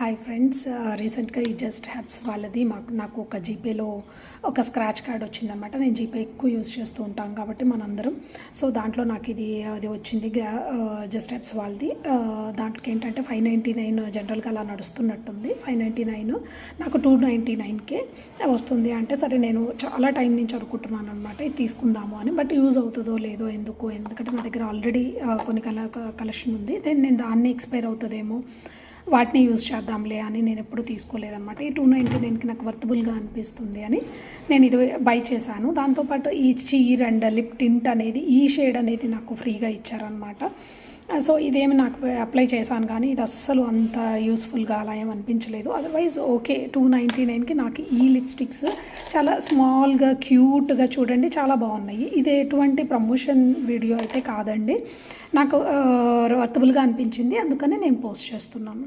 Hi friends, రీసెంట్గా ఈ just హ్యాప్స్ వాళ్ళది నాకు ఒక జీపేలో ఒక స్క్రాచ్ కార్డ్ వచ్చిందనమాట. నేను జీపే ఎక్కువ యూజ్ చేస్తూ ఉంటాం కాబట్టి మనందరం. సో దాంట్లో నాకు అది వచ్చింది జస్ట్ హ్యాప్స్ వాళ్ళది. దాంట్లోకి ఏంటంటే 599 జనరల్గా అలా నడుస్తున్నట్టుంది. 599 నాకు 299కే వస్తుంది. అంటే సరే, నేను చాలా టైం నుంచి అనుకుంటున్నాను అనమాట ఇది తీసుకుందాము అని. బట్ యూజ్ అవుతుందో లేదో ఎందుకంటే నా దగ్గర ఆల్రెడీ కొన్ని కలెక్షన్ ఉంది. దెన్ నేను దాన్ని ఎక్స్పైర్ అవుతుందేమో, వాటిని యూజ్ చేద్దాంలే అని నేను ఎప్పుడు తీసుకోలేదన్నమాట. ఈ 299కి నాకు వర్తబుల్గా అనిపిస్తుంది అని నేను ఇది బై చేశాను. దాంతోపాటు ఈ చీర్ అండ్ లిప్ టింట్ అనేది, ఈ షేడ్ అనేది నాకు ఫ్రీగా ఇచ్చారనమాట. సో ఇదేమి నాకు అప్లై చేశాను, కానీ ఇది అస్సలు అంత యూస్ఫుల్గా అలా ఏం అనిపించలేదు. Otherwise okay. 299కి నాకు ఈ లిప్స్టిక్స్ చాలా స్మాల్గా క్యూట్గా చూడండి, చాలా బాగున్నాయి. ఇది ఎటువంటి ప్రమోషన్ వీడియో అయితే కాదండి, నాకు వర్తబుల్గా అనిపించింది, అందుకనే నేను పోస్ట్ చేస్తున్నాను.